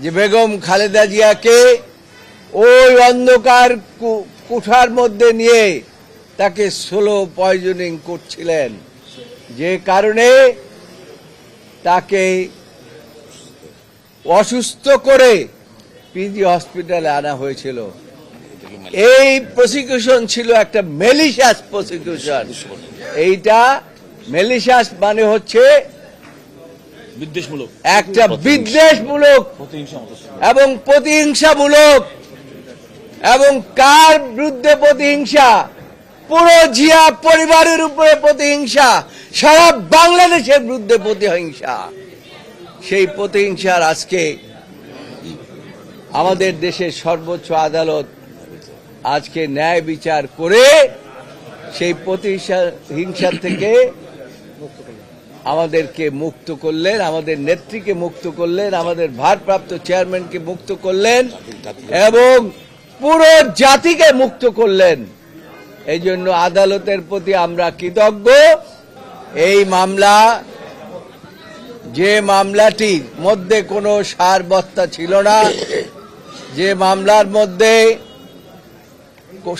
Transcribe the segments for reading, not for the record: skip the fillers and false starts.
যে বেগম খালেদা জিয়াকে ওই অন্ধকার কুঠার মধ্যে নিয়ে তাকে স্লো পয়জনিং করছিলেন, যে কারণে তাকে অসুস্থ করে পিজি হসপিটালে আনা হয়েছিল। এই প্রসিকিউশন ছিল একটা মেলিশিয়াস প্রসিকিউশন। এইটা মেলিশিয়াস মানে হচ্ছে বিদ্বেষমূলক, একটা বিদ্বেষমূলক এবং প্রতিহিংসামূলক। এবং কার বিরুদ্ধে প্রতিহিংসা? পুরো জিয়া পরিবারের উপরে প্রতিহিংসা, সারা বাংলাদেশের বিরুদ্ধে প্রতিহিংসা। সেই প্রতিহিংসার আজকে আমাদের দেশের সর্বোচ্চ আদালত আজকে ন্যায় বিচার করে সেই প্রতিহিংসা থেকে আমাদেরকে মুক্ত করলেন, আমাদের নেত্রীকে মুক্ত করলেন, আমাদের ভারপ্রাপ্ত চেয়ারম্যানকে মুক্ত করলেন এবং পুরো জাতিকে মুক্ত করলেন। এই জন্য আদালতের প্রতি আমরা কৃতজ্ঞ। এই মামলা, যে মামলাটির মধ্যে কোনো সারবত্তা ছিল না, যে মামলার মধ্যে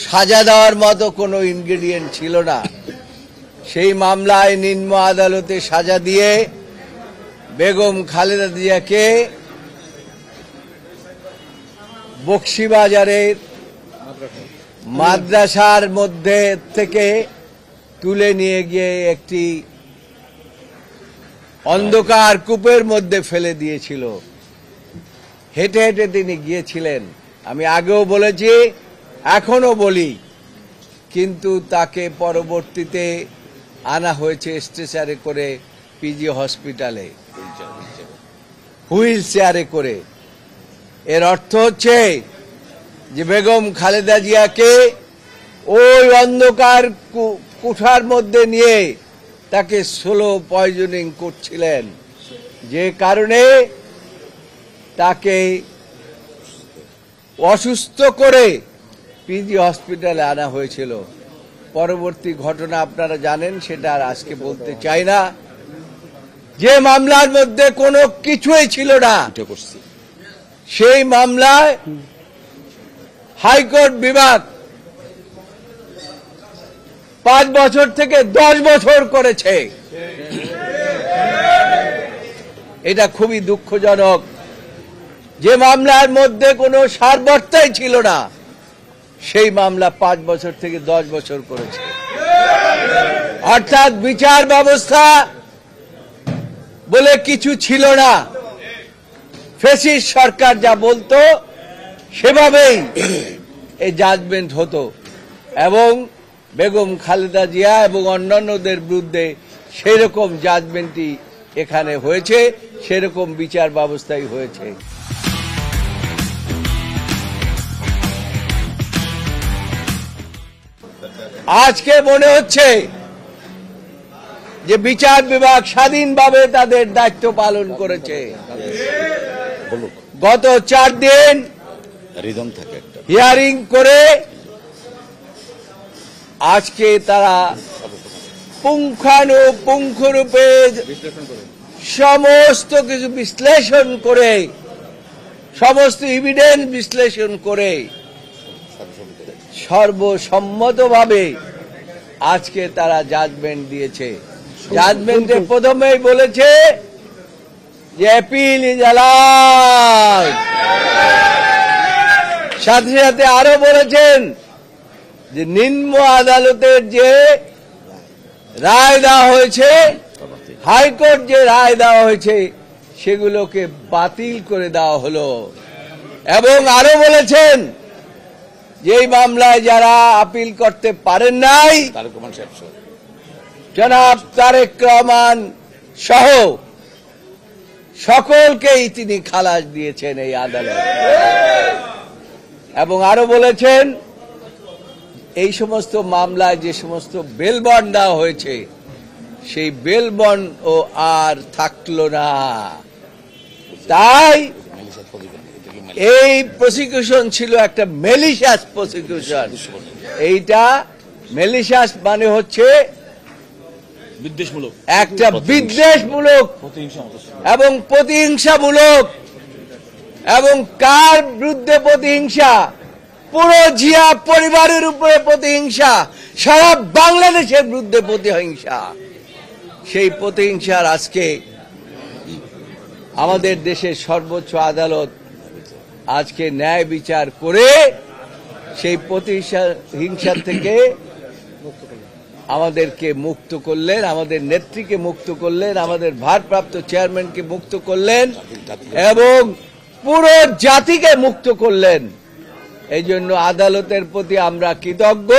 সাজা দেওয়ার মতো কোনো ইনগ্রেডিয়েন্ট ছিল না, সেই মামলায় নিম্ন আদালতে সাজা দিয়ে বেগম খালেদা জিয়াকে বকশীবাজারের মাদ্রাসার মধ্যে থেকে তুলে নিয়ে গিয়ে একটি অন্ধকার কূপের মধ্যে ফেলে দিয়েছিল। হেঁটে হেঁটে তিনি গিয়েছিলেন। আমি আগেও বলেছি, এখনো বলি, কিন্তু তাকে পরবর্তীতে আনা হয়েছে স্ট্রেচারে করে পিজি হসপিটালে, হুইল চেয়ারে করে। এর অর্থ হচ্ছে যে বেগম খালেদা জিয়াকে ওই অন্ধকার কুঠার মধ্যে নিয়ে তাকে স্লো পয়জনিং করছিলেন, যে কারণে তাকে অসুস্থ করে পিজি হসপিটালে আনা হয়েছিল। পরবর্তী ঘটনা আপনারা জানেন, সেটা আর আজকে বলতে চাই না। যে মামলার মধ্যে কোনো কিছুই ছিল না, সেই মামলায় হাইকোর্ট বিভাগ 5 বছর থেকে 10 বছর করেছে। এটা খুবই দুঃখজনক। যে মামলার মধ্যে কোনো সারবত্তাই ছিল না, সেই মামলা 5 বছর থেকে 10 বছর করেছে। অর্থাৎ বিচার ব্যবস্থা বলে কিছু ছিল না। ফ্যাসিস্ট সরকার যা বলতো সেভাবেই এই জাজমেন্ট হতো এবং বেগম খালেদা জিয়া এবং অন্যান্যদের বিরুদ্ধে সেরকম জাজমেন্টই এখানে হয়েছে, সেরকম বিচার ব্যবস্থাই হয়েছে। আজকে মনে হচ্ছে যে বিচার বিভাগ স্বাধীনভাবে তাদের দায়িত্ব পালন করেছে। গত 4 দিন হিয়ারিং করে আজকে তারা পুঙ্খানুপুঙ্খরূপে সমস্ত কিছু বিশ্লেষণ করে, সমস্ত এভিডেন্স বিশ্লেষণ করে সর্বসম্মতভাবে আজকে তারা জাজমেন্ট দিয়েছে। জাজমেন্টে প্রথমেই বলেছে যে অ্যাপিল ইজ অ্যালাউড, সাথে সাথে আরো বলেছেন যে নিম্ন আদালতের যে রায় দেওয়া হয়েছে, হাইকোর্ট যে রায় দেওয়া হয়েছে, সেগুলোকে বাতিল করে দেওয়া হলো। এবং আরো বলেছেন যে এই মামলায় যারা আপিল করতে পারেন নাই, জনাব তারেক রহমান সহ সকলকেই তিনি খালাস দিয়েছেন এই আদালত। এবং আরো বলেছেন এই সমস্ত মামলায় যে সমস্ত বেল বন্ড দেওয়া হয়েছে, সেই বেল বন্ড ও আর থাকলো না। তাই এই প্রসিকিউশন ছিল একটা মেলিশিয়াস প্রসিকিউশন। এইটা মেলিশিয়াস মানে হচ্ছে বিদ্বেষমূলক, একটা বিদ্বেষমূলক এবং প্রতিহিংসামূলক। এবং কার বিরুদ্ধে প্রতিহিংসা? পুরো জিয়া পরিবারের উপরে প্রতিহিংসা, সারা বাংলাদেশের বিরুদ্ধে প্রতিহিংসা। সেই প্রতিহিংসার আজকে আমাদের দেশের সর্বোচ্চ আদালত আজকে ন্যায় বিচার করে সেই প্রতিহিংসা থেকে আমাদেরকে মুক্ত করলেন, আমাদের নেত্রীকে মুক্ত করলেন, আমাদের ভারপ্রাপ্ত চেয়ারম্যানকে মুক্ত করলেন এবং পুরো জাতিকে মুক্ত করলেন। এই জন্য আদালতের প্রতি আমরা কৃতজ্ঞ।